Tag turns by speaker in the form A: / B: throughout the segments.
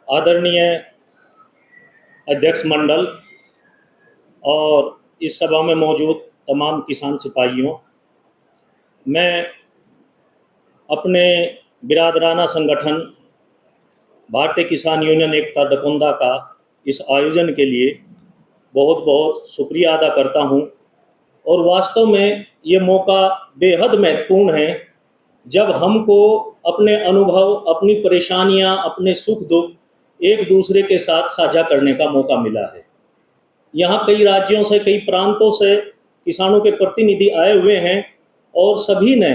A: आदरणीय अध्यक्ष मंडल और इस सभा में मौजूद तमाम किसान सिपाहियों, मैं अपने बिरादराना संगठन भारतीय किसान यूनियन एकता डकुंदा का इस आयोजन के लिए बहुत बहुत शुक्रिया अदा करता हूं। और वास्तव में ये मौका बेहद महत्वपूर्ण है जब हमको अपने अनुभव, अपनी परेशानियां, अपने सुख दुख एक दूसरे के साथ साझा करने का मौका मिला है। यहाँ कई राज्यों से, कई प्रांतों से किसानों के प्रतिनिधि आए हुए हैं और सभी ने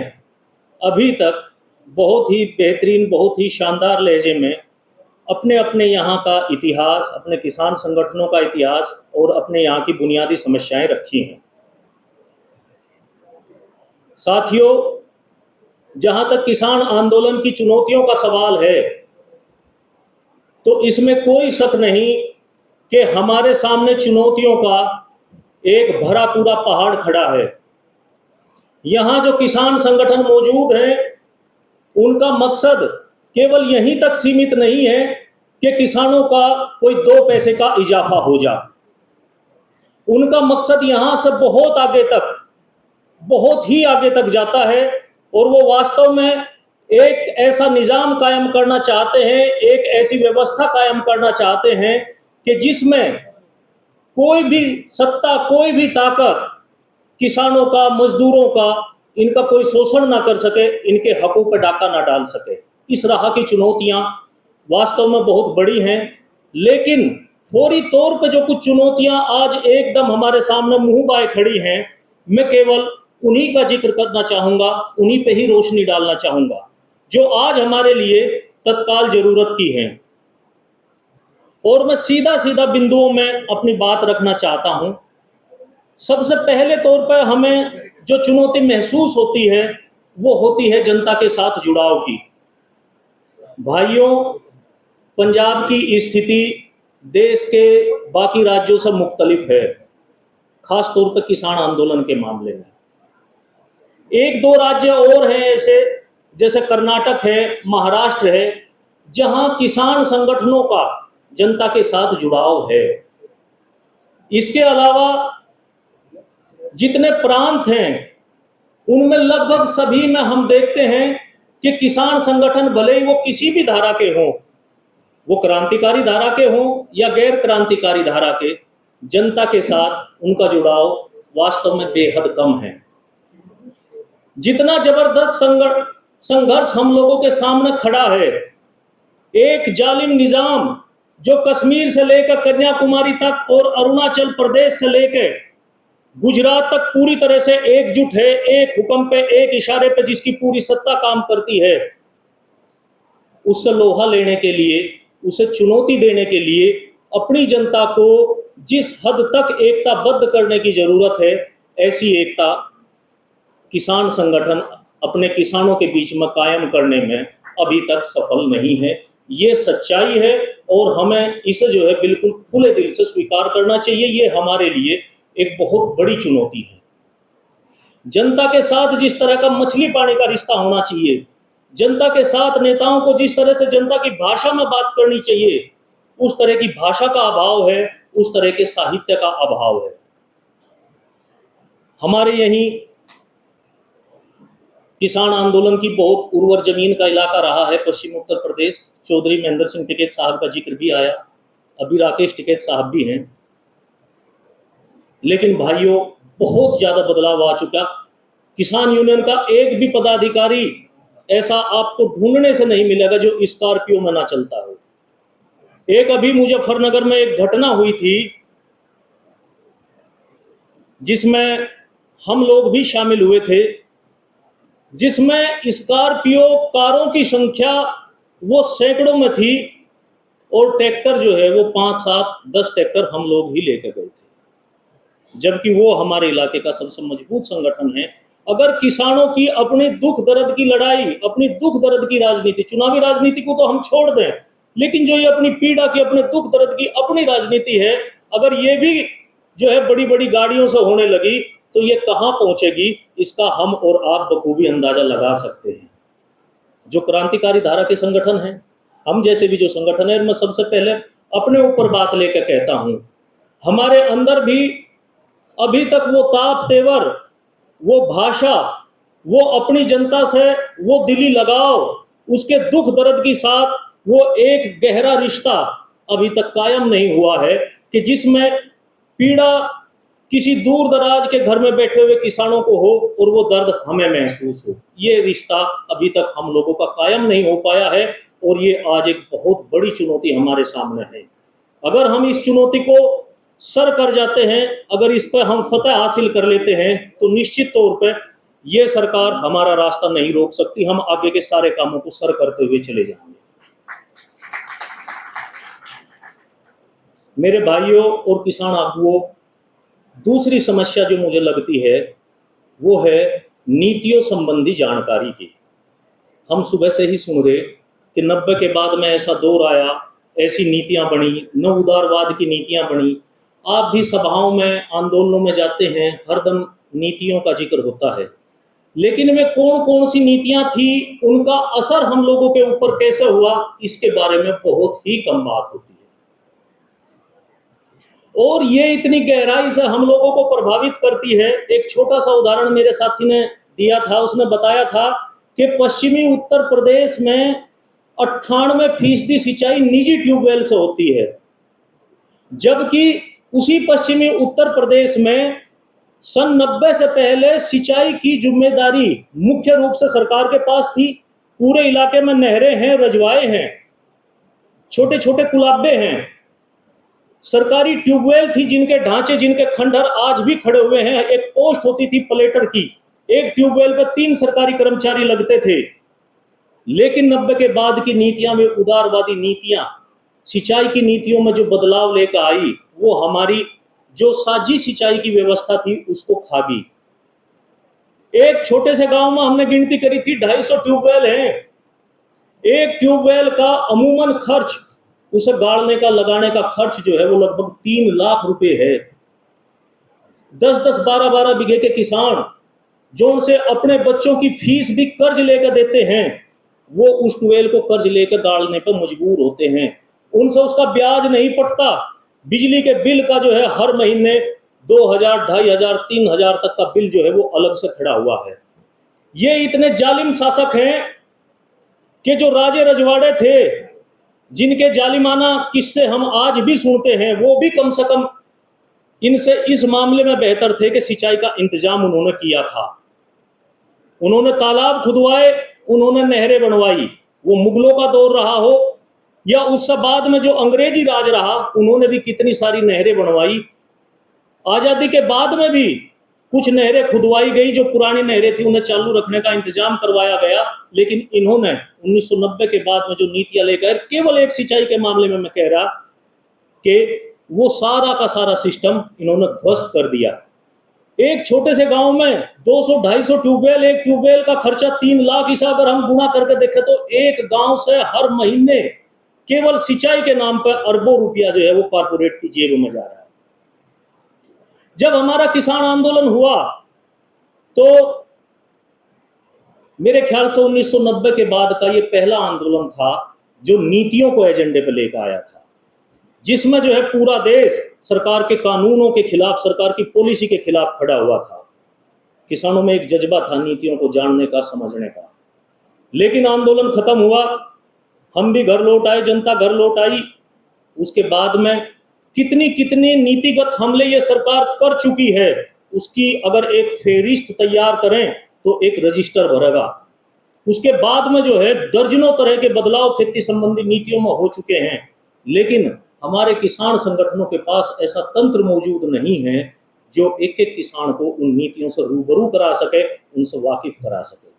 A: अभी तक बहुत ही बेहतरीन, बहुत ही शानदार लहजे में अपने अपने यहाँ का इतिहास, अपने किसान संगठनों का इतिहास और अपने यहाँ की बुनियादी समस्याएं रखी हैं। साथियों, जहाँ तक किसान आंदोलन की चुनौतियों का सवाल है, तो इसमें कोई शक नहीं कि हमारे सामने चुनौतियों का एक भरा पूरा पहाड़ खड़ा है। यहाँ जो किसान संगठन मौजूद हैं, उनका मकसद केवल यहीं तक सीमित नहीं है कि किसानों का कोई 2 पैसे का इजाफा हो जाए। उनका मकसद यहाँ से बहुत आगे तक, बहुत ही आगे तक जाता है और वो वास्तव में एक ऐसा निजाम कायम करना चाहते हैं, एक ऐसी व्यवस्था कायम करना चाहते हैं कि जिसमें कोई भी सत्ता, कोई भी ताकत किसानों का, मजदूरों का, इनका कोई शोषण ना कर सके, इनके हकों पर डाका ना डाल सके। इस राह की चुनौतियां वास्तव में बहुत बड़ी हैं, लेकिन फौरी तौर पर जो कुछ चुनौतियां आज एकदम हमारे सामने मुंह बाए खड़ी हैं, मैं केवल उन्हीं का जिक्र करना चाहूंगा, उन्हीं पे ही रोशनी डालना चाहूंगा जो आज हमारे लिए तत्काल जरूरत की है। और मैं सीधा सीधा बिंदुओं में अपनी बात रखना चाहता हूं। सबसे पहले तौर पर हमें जो चुनौती महसूस होती है वो होती है जनता के साथ जुड़ाव की। भाइयों, पंजाब की स्थिति देश के बाकी राज्यों से मुख्तलिफ है, खास तौर पर किसान आंदोलन के मामले में। 1-2 राज्य और हैं ऐसे, जैसे कर्नाटक है, महाराष्ट्र है, जहां किसान संगठनों का जनता के साथ जुड़ाव है। इसके अलावा जितने प्रांत हैं उनमें लगभग सभी में हम देखते हैं कि किसान संगठन भले ही वो किसी भी धारा के हों, वो क्रांतिकारी धारा के हों या गैर क्रांतिकारी धारा के, जनता के साथ उनका जुड़ाव वास्तव में बेहद कम है। जितना जबरदस्त संघर्ष हम लोगों के सामने खड़ा है, एक जालिम निजाम जो कश्मीर से लेकर कन्याकुमारी तक और अरुणाचल प्रदेश से लेकर गुजरात तक पूरी तरह से एकजुट है, एक हुक्म पे, एक इशारे पे जिसकी पूरी सत्ता काम करती है, उससे लोहा लेने के लिए, उसे चुनौती देने के लिए अपनी जनता को जिस हद तक एकताबद्ध करने की जरूरत है, ऐसी एकता किसान संगठन अपने किसानों के बीच में कायम करने में अभी तक सफल नहीं है। ये सच्चाई है और हमें इसे जो है बिल्कुल खुले दिल से स्वीकार करना चाहिए। ये हमारे लिए एक बहुत बड़ी चुनौती है। जनता के साथ जिस तरह का मछली पानी का रिश्ता होना चाहिए, जनता के साथ नेताओं को जिस तरह से जनता की भाषा में बात करनी चाहिए, उस तरह की भाषा का अभाव है, उस तरह के साहित्य का अभाव है। हमारे यहीं किसान आंदोलन की बहुत उर्वर जमीन का इलाका रहा है पश्चिम उत्तर प्रदेश। चौधरी महेंद्र सिंह टिकैत साहब का जिक्र भी आया, अभी राकेश टिकैत साहब भी हैं। लेकिन भाइयों, बहुत ज्यादा बदलाव आ चुका। किसान यूनियन का एक भी पदाधिकारी ऐसा आपको ढूंढने से नहीं मिलेगा जो स्कॉर्पियो में ना चलता हो। एक अभी मुजफ्फरनगर में एक घटना हुई थी जिसमें हम लोग भी शामिल हुए थे, जिसमें स्कॉर्पियो कारों की संख्या वो सैकड़ों में थी और ट्रैक्टर जो है वो 5, 7, 10 ट्रैक्टर हम लोग ही लेके गए थे, जबकि वो हमारे इलाके का सबसे मजबूत संगठन है। अगर किसानों की अपनी दुख दर्द की लड़ाई, अपनी दुख दर्द की राजनीति, चुनावी राजनीति को तो हम छोड़ दें, लेकिन जो ये अपनी पीड़ा की, अपने दुख दर्द की अपनी राजनीति है, अगर ये भी जो है बड़ी बड़ी गाड़ियों से होने लगी तो ये कहां पहुंचेगी, इसका हम और आप बखूबी अंदाजा लगा सकते हैं। जो क्रांतिकारी धारा के संगठन हैं, हम जैसे भी जो संगठन है, मैं सबसे पहले अपने ऊपर बात लेकर कहता हूं, हमारे अंदर भी अभी तक वो ताप तेवर, वो भाषा, वो अपनी जनता से वो दिली लगाव, उसके दुख दर्द के साथ वो एक गहरा रिश्ता अभी तक कायम नहीं हुआ है कि जिसमें पीड़ा किसी दूर दराज के घर में बैठे हुए किसानों को हो और वो दर्द हमें महसूस हो। ये रिश्ता अभी तक हम लोगों का कायम नहीं हो पाया है और ये आज एक बहुत बड़ी चुनौती हमारे सामने है। अगर हम इस चुनौती को सर कर जाते हैं, अगर इस पर हम फतह हासिल कर लेते हैं, तो निश्चित तौर पर यह सरकार हमारा रास्ता नहीं रोक सकती। हम आगे के सारे कामों को सर करते हुए चले जाएंगे। मेरे भाइयों और किसान आगुओं, दूसरी समस्या जो मुझे लगती है वो है नीतियों संबंधी जानकारी की। हम सुबह से ही सुन रहे कि 90 के बाद में ऐसा दौर आया, ऐसी नीतियां बनी, न उदारवाद की नीतियां बनी। आप भी सभाओं में, आंदोलनों में जाते हैं, हरदम नीतियों का जिक्र होता है, लेकिन वे कौन कौन सी नीतियां थी, उनका असर हम लोगों के ऊपर कैसे हुआ, इसके बारे में बहुत ही कम बात होती है। और ये इतनी गहराई से हम लोगों को प्रभावित करती है। एक छोटा सा उदाहरण मेरे साथी ने दिया था, उसने बताया था कि पश्चिमी उत्तर प्रदेश में 98% सिंचाई निजी ट्यूबवेल से होती है, जबकि उसी पश्चिमी उत्तर प्रदेश में सन 90 से पहले सिंचाई की जिम्मेदारी मुख्य रूप से सरकार के पास थी। पूरे इलाके में नहरें हैं, रजवाए हैं, छोटे छोटे कुलाबे हैं, सरकारी ट्यूबवेल थी जिनके ढांचे, जिनके खंडहर आज भी खड़े हुए हैं। एक पोस्ट होती थी प्लेटर की, एक ट्यूबवेल पर 3 सरकारी कर्मचारी लगते थे। लेकिन 90 के बाद की नीतियां में, उदारवादी नीतियां, सिंचाई की नीतियों में जो बदलाव लेकर आई, वो हमारी जो साझी सिंचाई की व्यवस्था थी उसको खा गई। एक छोटे से गांव में हमने गिनती करी थी 250 ट्यूबवेल हैं। एक ट्यूबवेल का अमूमन खर्च, उसे गाड़ने का, लगाने का खर्च जो है वो लगभग 3 लाख रुपए है। 10-10, 12-12 बीघे के किसान जो उनसे अपने बच्चों की फीस भी कर्ज लेकर देते हैं, वो उस ट्यूबवेल को कर्ज लेकर गाड़ने पर मजबूर होते हैं। उनसे उसका ब्याज नहीं पटता। बिजली के बिल का जो है हर महीने 2000, 2500, 3000 तक का बिल जो है वो अलग से खड़ा हुआ है। ये इतने जालिम शासक हैं कि जो राजे रजवाड़े थे, जिनके जालिमाना किस्से हम आज भी सुनते हैं, वो भी कम से कम इनसे इस मामले में बेहतर थे कि सिंचाई का इंतजाम उन्होंने किया था। उन्होंने तालाब खुदवाए, उन्होंने नहरें बनवाई। वो मुगलों का दौर रहा हो या उससे बाद में जो अंग्रेजी राज रहा, उन्होंने भी कितनी सारी नहरें बनवाई। आजादी के बाद में भी कुछ नहरें खुदवाई गई, जो पुरानी नहरें थी उन्हें चालू रखने का इंतजाम करवाया गया। लेकिन इन्होंने 1990 के बाद में जो नीतियां लेकर, केवल एक सिंचाई के मामले में मैं कह रहा कि वो सारा का सारा सिस्टम इन्होंने ध्वस्त कर दिया। एक छोटे से गांव में 200-250 ट्यूबवेल, एक ट्यूबवेल का खर्चा 3 लाख, इसे अगर हम गुना करके देखें तो एक गांव से हर महीने केवल सिंचाई के नाम पर अरबों रुपया जो है वो कारपोरेट की जेब में जा रहा है। जब हमारा किसान आंदोलन हुआ तो मेरे ख्याल से 1990 के बाद का ये पहला आंदोलन था जो नीतियों को एजेंडे पर लेकर आया था, जिसमें जो है पूरा देश सरकार के कानूनों के खिलाफ, सरकार की पॉलिसी के खिलाफ खड़ा हुआ था। किसानों में एक जज्बा था नीतियों को जानने का, समझने का। लेकिन आंदोलन खत्म हुआ, हम भी घर लौट आए, जनता घर लौट आई। उसके बाद में कितनी कितनी नीतिगत हमले ये सरकार कर चुकी है, उसकी अगर एक फेहरिस्त तैयार करें तो एक रजिस्टर भरेगा। उसके बाद में जो है दर्जनों तरह के बदलाव खेती संबंधी नीतियों में हो चुके हैं। लेकिन हमारे किसान संगठनों के पास ऐसा तंत्र मौजूद नहीं है जो एक एक किसान को उन नीतियों से रूबरू करा सके, उनसे वाकिफ करा सके।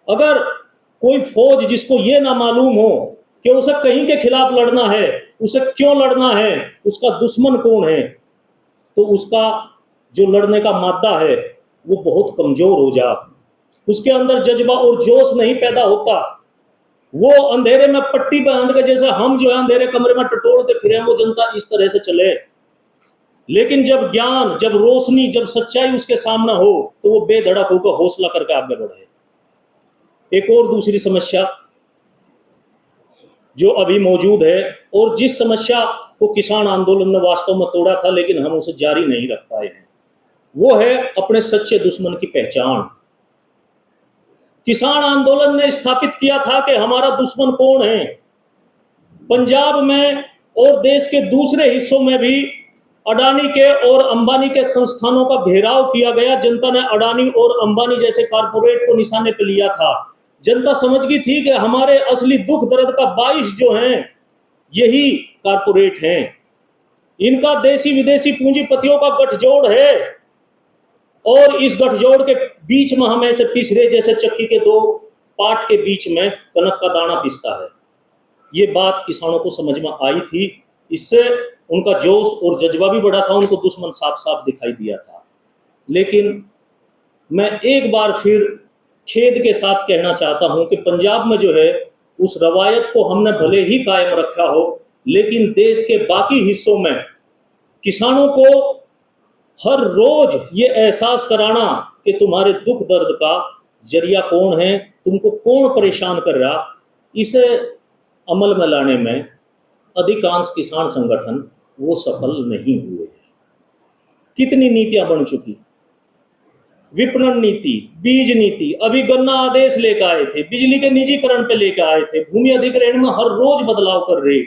A: अगर कोई फौज जिसको ये ना मालूम हो कि उसे कहीं के खिलाफ लड़ना है, उसे क्यों लड़ना है, उसका दुश्मन कौन है, तो उसका जो लड़ने का मादा है वो बहुत कमजोर हो जा, उसके अंदर जज्बा और जोश नहीं पैदा होता। वो अंधेरे में पट्टी बांध के, जैसे हम जो है अंधेरे कमरे में टटोलते फिरे, वो जनता इस तरह से चले। लेकिन जब ज्ञान, जब रोशनी, जब सच्चाई उसके सामने हो तो वो बेधड़क होकर हौसला करके आगे बढ़े। एक और दूसरी समस्या जो अभी मौजूद है, और जिस समस्या को किसान आंदोलन ने वास्तव में तोड़ा था लेकिन हम उसे जारी नहीं रख पाए हैं, वो है अपने सच्चे दुश्मन की पहचान। किसान आंदोलन ने स्थापित किया था कि हमारा दुश्मन कौन है। पंजाब में और देश के दूसरे हिस्सों में भी अडानी के और अंबानी के संस्थानों का घेराव किया गया। जनता ने अडानी और अंबानी जैसे कारपोरेट को निशाने पर लिया था। जनता समझ गई थी कि हमारे असली दुख दर्द का बाइस जो हैं यही कारपोरेट हैं। इनका देशी विदेशी पूंजीपतियों का गठजोड़ है, और इस गठजोड़ के बीच में हम ऐसे पिस रहे जैसे चक्की के दो पार्ट के बीच में कनक का दाना पिसता है। ये बात किसानों को समझ में आई थी। इससे उनका जोश और जज्बा भी बढ़ा था, उनको दुश्मन साफ साफ दिखाई दिया था। लेकिन मैं एक बार फिर खेद के साथ कहना चाहता हूं कि पंजाब में जो है उस रवायत को हमने भले ही कायम रखा हो, लेकिन देश के बाकी हिस्सों में किसानों को हर रोज ये एहसास कराना कि तुम्हारे दुख दर्द का जरिया कौन है, तुमको कौन परेशान कर रहा, इसे अमल में लाने में अधिकांश किसान संगठन वो सफल नहीं हुए। कितनी नीतियां बन चुकी, विपणन नीति, बीज नीति, अभी गन्ना आदेश लेकर आए थे, बिजली के निजीकरण पे लेकर आए थे, भूमि अधिग्रहण में हर रोज बदलाव कर रहे,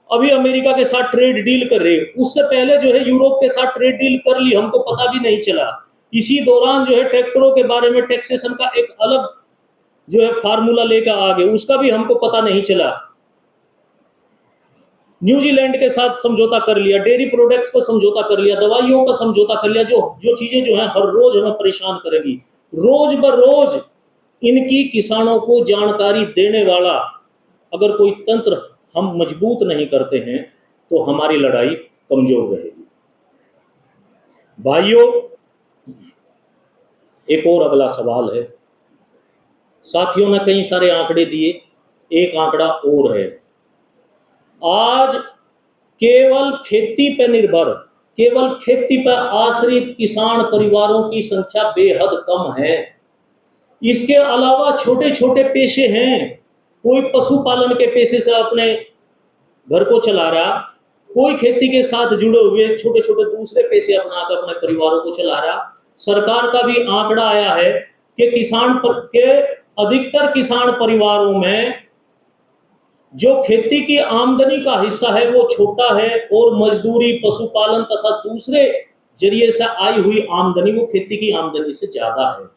A: अभी अमेरिका के साथ ट्रेड डील कर रहे, उससे पहले जो है यूरोप के साथ ट्रेड डील कर ली, हमको पता भी नहीं चला। इसी दौरान जो है ट्रैक्टरों के बारे में टैक्सेशन का एक अलग जो है फार्मूला लेकर आ गए, उसका भी हमको पता नहीं चला। न्यूजीलैंड के साथ समझौता कर लिया, डेयरी प्रोडक्ट्स पर समझौता कर लिया, दवाइयों का समझौता कर लिया, जो चीजें जो है हर रोज हमें परेशान करेगी। रोज ब रोज इनकी किसानों को जानकारी देने वाला अगर कोई तंत्र हम मजबूत नहीं करते हैं तो हमारी लड़ाई कमजोर रहेगी। भाइयों, एक और अगला सवाल है। साथियों ने कई सारे आंकड़े दिए, एक आंकड़ा और है। आज केवल खेती पर निर्भर, केवल खेती पर आश्रित किसान परिवारों की संख्या बेहद कम है। इसके अलावा छोटे छोटे पेशे हैं, कोई पशुपालन के पेशे से अपने घर को चला रहा, कोई खेती के साथ जुड़े हुए छोटे छोटे दूसरे पेशे अपनाकर अपने परिवारों को चला रहा। सरकार का भी आंकड़ा आया है कि अधिकतर किसान परिवारों में जो खेती की आमदनी का हिस्सा है वो छोटा है, और मजदूरी, पशुपालन तथा दूसरे जरिए से आई हुई आमदनी वो खेती की आमदनी से ज्यादा है।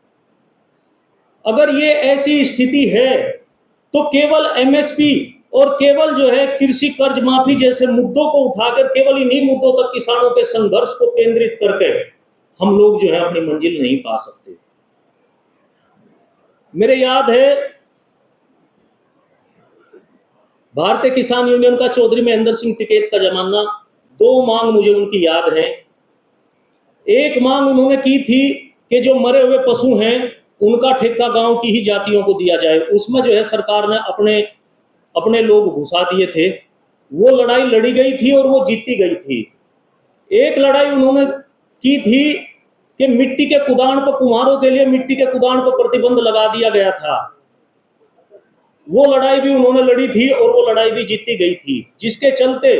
A: अगर ये ऐसी स्थिति है तो केवल एमएसपी और केवल जो है कृषि कर्ज माफी जैसे मुद्दों को उठाकर केवल इन्हीं मुद्दों तक किसानों के संघर्ष को केंद्रित करके हम लोग जो है अपनी मंजिल नहीं पा सकते। मेरे याद है भारतीय किसान यूनियन का चौधरी महेंद्र सिंह टिकैत का जमाना, दो मांग मुझे उनकी याद है। एक मांग उन्होंने की थी कि जो मरे हुए पशु हैं उनका ठेका गांव की ही जातियों को दिया जाए। उसमें जो है सरकार ने अपने लोग घुसा दिए थे। वो लड़ाई लड़ी गई थी और वो जीती गई थी। एक लड़ाई उन्होंने की थी कि मिट्टी के कुदान पर, कुम्हारों के लिए मिट्टी के कुदान पर प्रतिबंध लगा दिया गया था। वो लड़ाई भी उन्होंने लड़ी थी और वो लड़ाई भी जीती गई थी, जिसके चलते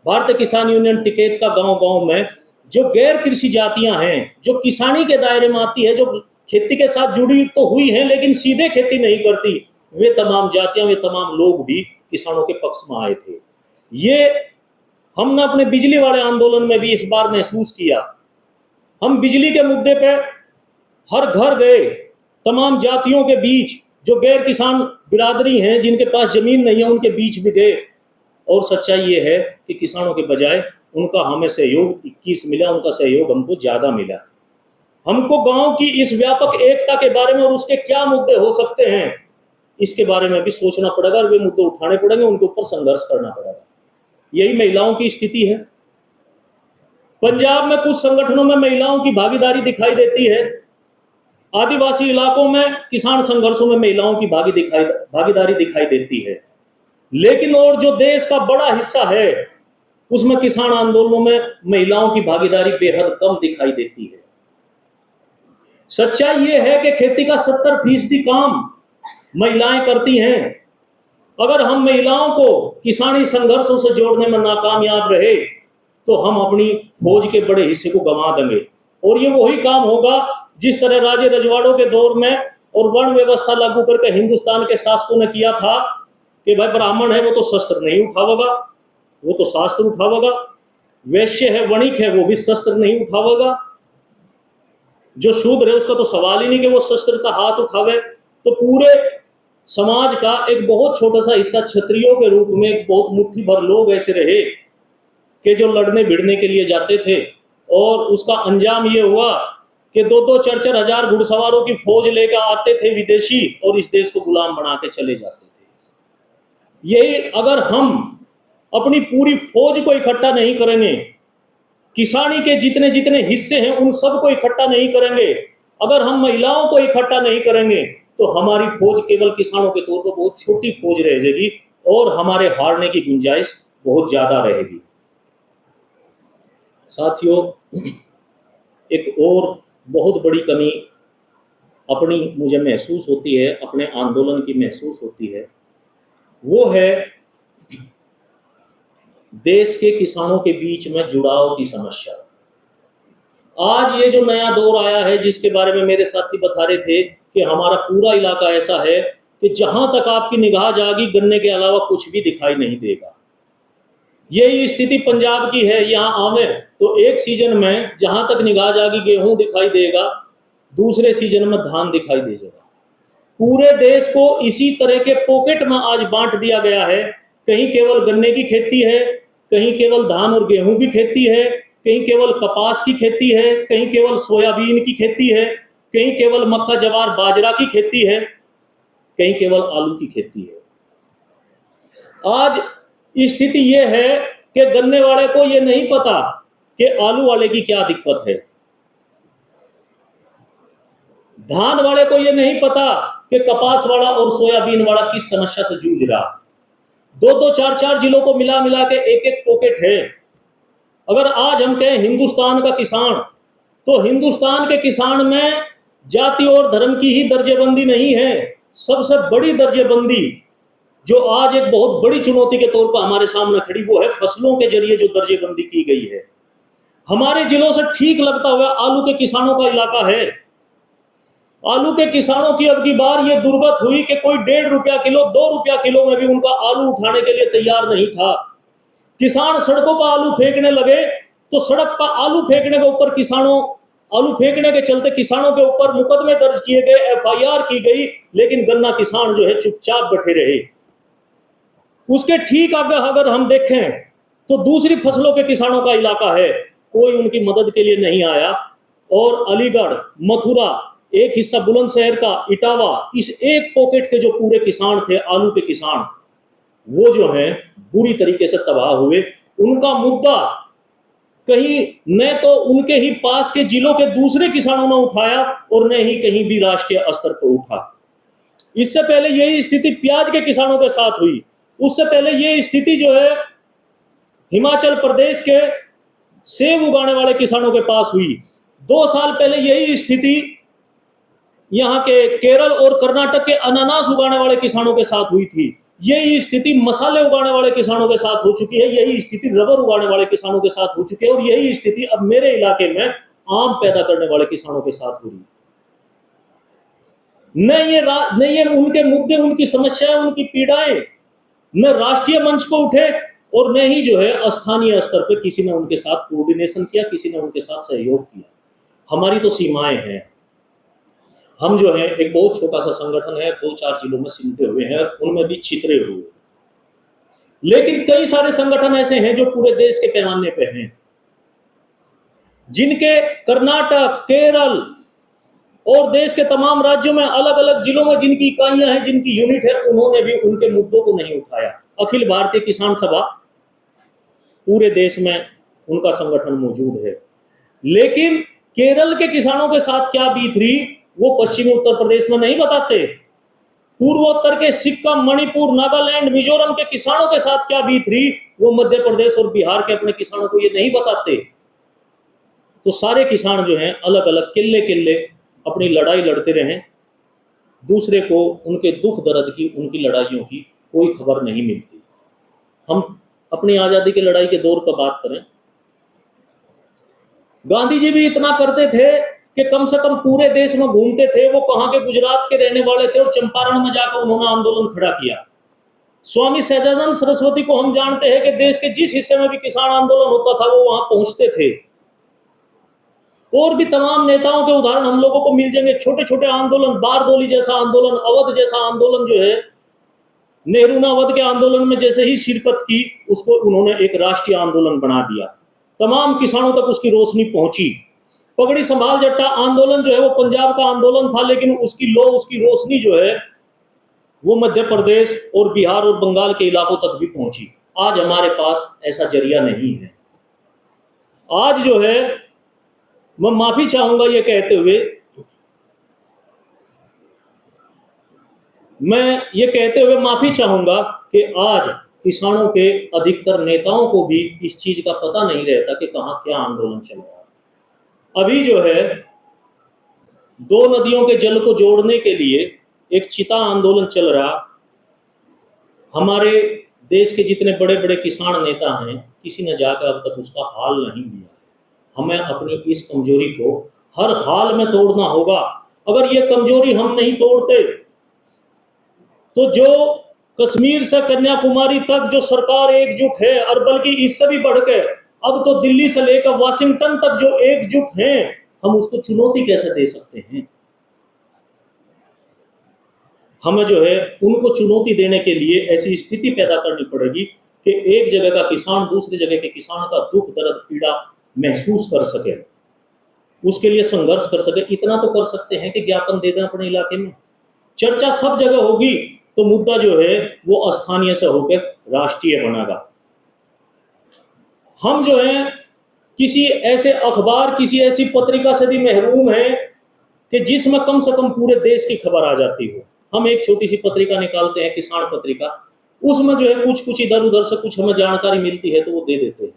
A: भारतीय किसान यूनियन टिकैत का गांव गांव में जो गैर कृषि जातियां हैं, जो किसानी के दायरे में आती है, जो खेती के साथ जुड़ी तो हुई हैं लेकिन सीधे खेती नहीं करती, वे तमाम जातियां, वे तमाम लोग भी किसानों के पक्ष में आए थे। ये हमने अपने बिजली वाले आंदोलन में भी इस बार महसूस किया। हम बिजली के मुद्दे पे हर घर गए, तमाम जातियों के बीच, जो गैर किसान बिरादरी हैं जिनके पास जमीन नहीं है उनके बीच भी गए, और सच्चाई ये है कि किसानों के बजाय उनका हमें सहयोग 21 मिला, उनका सहयोग हमको ज्यादा मिला। हमको गांव की इस व्यापक एकता के बारे में और उसके क्या मुद्दे हो सकते हैं इसके बारे में भी सोचना पड़ेगा, और वे मुद्दे उठाने पड़ेंगे, उनके ऊपर संघर्ष करना पड़ेगा। यही महिलाओं की स्थिति है। पंजाब में कुछ संगठनों में महिलाओं की भागीदारी दिखाई देती है, आदिवासी इलाकों में किसान संघर्षों में महिलाओं की भागीदारी दिखाई देती है, लेकिन और जो देश का बड़ा हिस्सा है उसमें किसान आंदोलनों में महिलाओं की भागीदारी बेहद कम दिखाई देती है। सच्चाई यह है कि खेती का 70% काम महिलाएं करती हैं। अगर हम महिलाओं को किसानी संघर्षों से जोड़ने में नाकामयाब रहे तो हम अपनी फौज के बड़े हिस्से को गंवा देंगे। और ये वही काम होगा जिस तरह राजे रजवाड़ों के दौर में और वर्ण व्यवस्था लागू करके हिंदुस्तान के शासकों ने किया था कि भाई ब्राह्मण है वो तो शस्त्र नहीं उठावेगा, वो तो शास्त्र उठावेगा, वैश्य है वणिक है वो भी शस्त्र नहीं उठावेगा, जो शूद्र है उसका तो सवाल ही नहीं कि वो शस्त्र का हाथ उठावे। तो पूरे समाज का एक बहुत छोटा सा हिस्सा क्षत्रियों के रूप में एक बहुत मुट्ठी भर लोग ऐसे रहे कि जो लड़ने भिड़ने के लिए जाते थे, और उसका अंजाम ये हुआ कि 2-2 4-4 हजार घुड़सवारों की फौज लेकर आते थे विदेशी और इस देश को गुलाम बना के चले जाते थे। यही अगर हम अपनी पूरी फौज को इकट्ठा नहीं करेंगे, किसानी के जितने जितने हिस्से हैं उन सबको इकट्ठा नहीं करेंगे, अगर हम महिलाओं को इकट्ठा नहीं करेंगे तो हमारी फौज केवल किसानों के तौर पर बहुत छोटी फौज रह जाएगी और हमारे हारने की गुंजाइश बहुत ज्यादा रहेगी। साथियों, एक और बहुत बड़ी कमी अपनी मुझे महसूस होती है, अपने आंदोलन की महसूस होती है, वो है देश के किसानों के बीच में जुड़ाव की समस्या। आज ये जो नया दौर आया है जिसके बारे में मेरे साथी बता रहे थे कि हमारा पूरा इलाका ऐसा है कि जहां तक आपकी निगाह जाएगी गन्ने के अलावा कुछ भी दिखाई नहीं देगा। यही स्थिति पंजाब की है। यहाँ आवे तो एक सीजन में जहां तक निगाह जाएगी गेहूं दिखाई देगा, दूसरे सीजन में धान दिखाई दे जाएगा। पूरे देश को इसी तरह के पॉकेट में आज बांट दिया गया है। कहीं केवल गन्ने की खेती है, कहीं केवल धान और गेहूं की खेती है, कहीं केवल कपास की खेती है, कहीं केवल सोयाबीन की खेती है, कहीं केवल मक्का जवार बाजरा की खेती है, कहीं केवल आलू की खेती है। आज स्थिति यह है कि गन्ने वाले को यह नहीं पता कि आलू वाले की क्या दिक्कत है, धान वाले को यह नहीं पता कि कपास वाला और सोयाबीन वाला किस समस्या से जूझ रहा। 2-2 4-4 जिलों को मिला मिला के एक एक पॉकेट है। अगर आज हम कहें हिंदुस्तान का किसान, तो हिंदुस्तान के किसान में जाति और धर्म की ही दर्जेबंदी नहीं है। सबसे बड़ी दर्जेबंदी जो आज एक बहुत बड़ी चुनौती के तौर पर हमारे सामने खड़ी, वो है फसलों के जरिए जो दर्जेबंदी की गई है। हमारे जिलों से ठीक लगता हुआ आलू के किसानों का इलाका है। आलू के किसानों की अब की बार ये दुर्गत हुई कि कोई 1.5 रुपया किलो 2 रुपया किलो में भी उनका आलू उठाने के लिए तैयार नहीं था। किसान सड़कों पर आलू फेंकने लगे तो सड़क पर आलू फेंकने के ऊपर आलू फेंकने के चलते किसानों के ऊपर मुकदमे दर्ज किए गए, FIR की गई, लेकिन गन्ना किसान जो है चुपचाप बैठे रहे। उसके ठीक आगे अगर हम देखें तो दूसरी फसलों के किसानों का इलाका है, कोई उनकी मदद के लिए नहीं आया। और अलीगढ़, मथुरा, एक हिस्सा बुलंदशहर का, इटावा, इस एक पॉकेट के जो पूरे किसान थे आलू के किसान, वो जो है बुरी तरीके से तबाह हुए। उनका मुद्दा कहीं न तो उनके ही पास के जिलों के दूसरे किसानों ने उठाया और न ही कहीं भी राष्ट्रीय स्तर पर उठा। इससे पहले यही स्थिति प्याज के किसानों के साथ हुई। उससे पहले ये स्थिति जो है हिमाचल प्रदेश के सेब उगाने वाले किसानों के पास हुई। 2 साल पहले यही स्थिति यहाँ के केरल और कर्नाटक के अनानास उगाने वाले किसानों के साथ हुई थी। यही स्थिति मसाले उगाने वाले किसानों के साथ हो चुकी है। यही स्थिति रबर उगाने वाले किसानों के साथ हो चुकी है। और यही स्थिति अब मेरे इलाके में आम पैदा करने वाले किसानों के साथ हो रही है। न ये उनके मुद्दे, उनकी समस्याएं, उनकी पीड़ाएं न राष्ट्रीय मंच पर उठे और न ही जो है स्थानीय स्तर पर किसी ने उनके साथ कोऑर्डिनेशन किया, किसी ने उनके साथ सहयोग किया। हमारी तो सीमाएं हैं। हम जो है एक बहुत छोटा सा संगठन है, 2-4 जिलों में सिमटे हुए हैं, उनमें भी छितरे हुए। लेकिन कई सारे संगठन ऐसे हैं जो पूरे देश के पैमाने पे हैं, जिनके कर्नाटक, केरल और देश के तमाम राज्यों में अलग अलग जिलों में जिनकी इकाइयां हैं, जिनकी यूनिट है, उन्होंने भी उनके मुद्दों को नहीं उठाया। अखिल भारतीय किसान सभा, पूरे देश में उनका संगठन मौजूद है। लेकिन केरल के किसानों के साथ क्या बीत रही वो पश्चिमी उत्तर प्रदेश में नहीं बताते। पूर्वोत्तर के सिक्किम, मणिपुर, नागालैंड, मिजोरम के किसानों के साथ क्या बीत रही वो मध्य प्रदेश और बिहार के अपने किसानों को ये नहीं बताते। तो सारे किसान जो हैं अलग अलग किल्ले किल्ले अपनी लड़ाई लड़ते रहे, दूसरे को उनके दुख दर्द की, उनकी लड़ाइयों की कोई खबर नहीं मिलती। हम अपनी आज़ादी की लड़ाई के दौर पर बात करें, गांधी जी भी इतना करते थे कि कम से कम पूरे देश में घूमते थे। वो कहाँ के, गुजरात के रहने वाले थे और चंपारण में जाकर उन्होंने आंदोलन खड़ा किया। स्वामी सहजानंद सरस्वती को हम जानते हैं कि देश के जिस हिस्से में भी किसान आंदोलन होता था वो वहां पहुंचते थे। और भी तमाम नेताओं के उदाहरण हम लोगों को मिल जाएंगे। छोटे छोटे आंदोलन, बारदोली जैसा आंदोलन, अवध जैसा आंदोलन जो है, नेहरू ने अवध के आंदोलन में जैसे ही शिरकत की, उसको उन्होंने एक राष्ट्रीय आंदोलन बना दिया। तमाम किसानों तक उसकी रोशनी पहुंची। पगड़ी संभाल जट्टा आंदोलन जो है वो पंजाब का आंदोलन था, लेकिन उसकी उसकी रोशनी जो है वो मध्य प्रदेश और बिहार और बंगाल के इलाकों तक भी पहुंची। आज हमारे पास ऐसा जरिया नहीं है। आज जो है, मैं माफी चाहूंगा ये कहते हुए, माफी चाहूंगा कि आज किसानों के अधिकतर नेताओं को भी इस चीज का पता नहीं रहता कि कहां क्या आंदोलन चल रहा है। अभी जो है, दो नदियों के जल को जोड़ने के लिए एक चिता आंदोलन चल रहा। हमारे देश के जितने बड़े बड़े किसान नेता हैं, किसी ने जाकर अब तक उसका हाल नहीं लिया। हमें अपनी इस कमजोरी को हर हाल में तोड़ना होगा। अगर ये कमजोरी हम नहीं तोड़ते तो जो कश्मीर से कन्याकुमारी तक जो सरकार एकजुट है, और बल्कि इससे भी बढ़कर अब तो दिल्ली से लेकर वाशिंगटन तक जो एकजुट हैं, हम उसको चुनौती कैसे दे सकते हैं? हमें जो है उनको चुनौती देने के लिए ऐसी स्थिति पैदा करनी पड़ेगी कि एक जगह का किसान दूसरी जगह के किसान का दुख दर्द पीड़ा महसूस कर सके, उसके लिए संघर्ष कर सके। इतना तो कर सकते हैं कि ज्ञापन दे दें अपने इलाके में। चर्चा सब जगह होगी तो मुद्दा जो है वो स्थानीय से होकर राष्ट्रीय बनेगा। हम जो है किसी ऐसे अखबार, किसी ऐसी पत्रिका से भी महरूम हैं कि जिसमें कम से कम पूरे देश की खबर आ जाती हो। हम एक छोटी सी पत्रिका निकालते हैं, किसान पत्रिका, उसमें जो है कुछ कुछ इधर उधर से कुछ हमें जानकारी मिलती है तो वो दे देते हैं।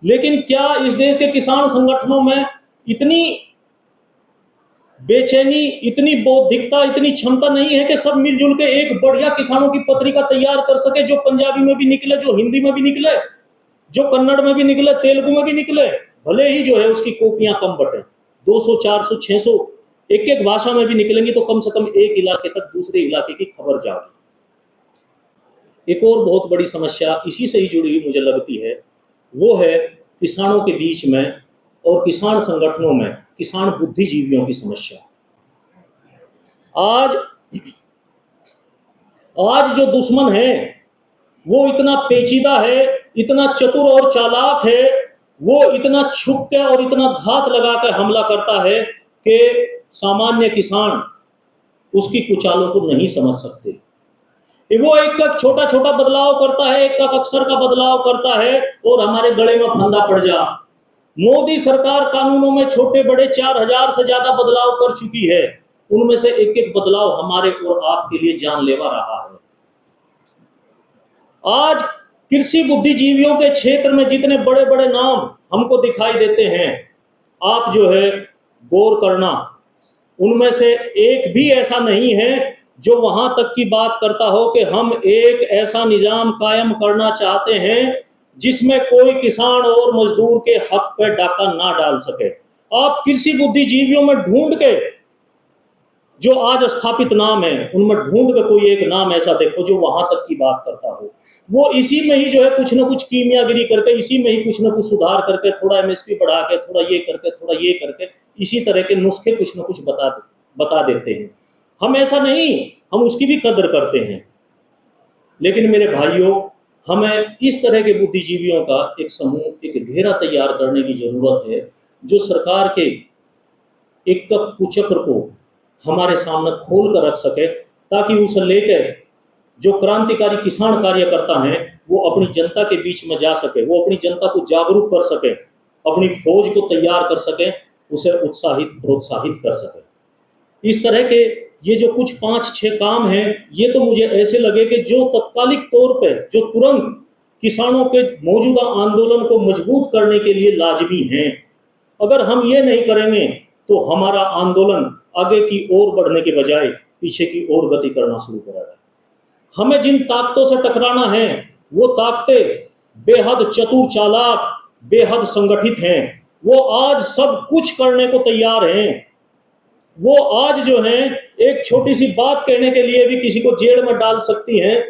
A: लेकिन क्या इस देश के किसान संगठनों में इतनी बेचैनी, इतनी बौद्धिकता, इतनी क्षमता नहीं है कि सब मिलजुल के एक बढ़िया किसानों की पत्रिका तैयार कर सके, जो पंजाबी में भी निकले, जो हिंदी में भी निकले, जो कन्नड़ में भी निकले, तेलुगु में भी निकले, भले ही जो है उसकी कॉपियां कम बटे, 200 400 600 एक एक भाषा में भी निकलेंगी तो कम से कम एक इलाके तक दूसरे इलाके की खबर जाएगी। एक और बहुत बड़ी समस्या इसी से ही जुड़ी हुई मुझे लगती है, वो है किसानों के बीच में और किसान संगठनों में किसान बुद्धिजीवियों की समस्या। आज जो दुश्मन है वो इतना पेचीदा है, इतना चतुर और चालाक है, वो इतना छुप के और इतना घात लगा कर हमला करता है कि सामान्य किसान उसकी कुचालों को नहीं समझ सकते। वो एक का छोटा छोटा बदलाव करता है, एक का अक्षर का बदलाव करता है और हमारे गले में फंदा पड़ जा। मोदी सरकार कानूनों में छोटे बड़े 4000 से ज्यादा बदलाव कर चुकी है। उनमें से एक एक बदलाव हमारे और आपके लिए जानलेवा रहा है। आज कृषि बुद्धिजीवियों के क्षेत्र में जितने बड़े बड़े नाम हमको दिखाई देते हैं, आप जो है गौर करना, उनमें से एक भी ऐसा नहीं है जो वहां तक की बात करता हो कि हम एक ऐसा निजाम कायम करना चाहते हैं जिसमें कोई किसान और मजदूर के हक पर डाका ना डाल सके। आप कृषि बुद्धिजीवियों में ढूंढ के जो आज स्थापित नाम है, उनमें ढूंढ के कोई एक नाम ऐसा देखो जो वहां तक की बात करता हो। वो इसी में ही जो है कुछ ना कुछ कीमियागिरी करके, इसी में ही कुछ ना कुछ सुधार करके, थोड़ा एमएसपी बढ़ा के, थोड़ा ये करके, थोड़ा ये करके, इसी तरह के नुस्खे कुछ ना कुछ बता देते हैं। हम ऐसा नहीं, हम उसकी भी कदर करते हैं। लेकिन मेरे भाइयों, हमें इस तरह के बुद्धिजीवियों का एक समूह, एक घेरा तैयार करने की जरूरत है जो सरकार के एक कुचक्र को हमारे सामने खोल कर रख सके, ताकि उसे लेकर जो क्रांतिकारी किसान कार्यकर्ता हैं वो अपनी जनता के बीच में जा सके, वो अपनी जनता को जागरूक कर सके, अपनी फौज को तैयार कर सके, उसे उत्साहित प्रोत्साहित कर सके। इस तरह के ये जो कुछ 5-6 काम हैं, ये तो मुझे ऐसे लगे कि जो तत्कालिक तौर पे, जो तुरंत किसानों के मौजूदा आंदोलन को मजबूत करने के लिए लाजमी हैं। अगर हम ये नहीं करेंगे तो हमारा आंदोलन आगे की ओर बढ़ने के बजाय पीछे की ओर गति करना शुरू करेगा। हमें जिन ताकतों से टकराना है वो ताकतें बेहद चतुर चालाक, बेहद संगठित हैं। वो आज सब कुछ करने को तैयार हैं। वो आज जो है एक छोटी सी बात कहने के लिए भी किसी को जेल में डाल सकती हैं,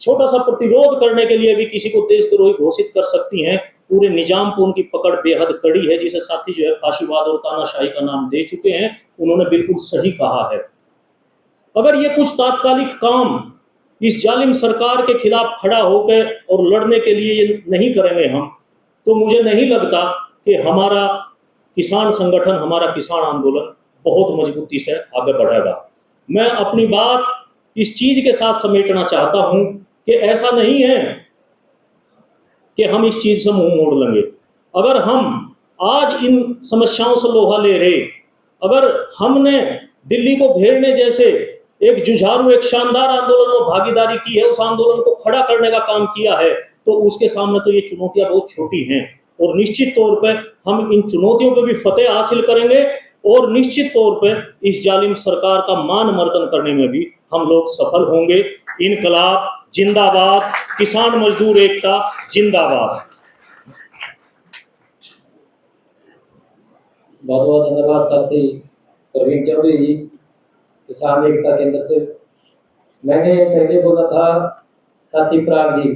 A: छोटा सा प्रतिरोध करने के लिए भी किसी को देशद्रोही घोषित कर सकती हैं। पूरे निजाम पर उनकी पकड़ बेहद कड़ी है, जिसे साथी जो है फाशीवाद और तानाशाही का नाम दे चुके हैं। उन्होंने बिल्कुल सही कहा है। अगर ये कुछ तात्कालिक काम इस जालिम सरकार के खिलाफ खड़ा होकर और लड़ने के लिए ये नहीं करेंगे हम, तो मुझे नहीं लगता कि हमारा किसान संगठन, हमारा किसान आंदोलन बहुत मजबूती से आगे बढ़ेगा। मैं अपनी बात इस चीज के साथ समेटना चाहता हूं कि ऐसा नहीं है कि हम इस चीज से मुंह मोड़ लेंगे। अगर हम आज इन समस्याओं से लोहा ले रहे, अगर हमने दिल्ली को घेरने जैसे एक जुझारू, एक शानदार आंदोलन में भागीदारी की है, उस आंदोलन को खड़ा करने का काम किया है, तो उसके सामने तो ये चुनौतियां बहुत छोटी हैं। और निश्चित तौर पे हम इन चुनौतियों पे भी फतेह हासिल करेंगे और निश्चित तौर पे इस जालिम सरकार का मान मर्दन करने में भी हम लोग सफल होंगे। इनकलाब जिंदाबाद, किसान मजदूर एकता जिंदाबाद।
B: बहुत बहुत धन्यवाद साथी प्रवीण चौधरी जी, किसान एकता केंद्र से। मैंने पहले बोला था साथी पराग जी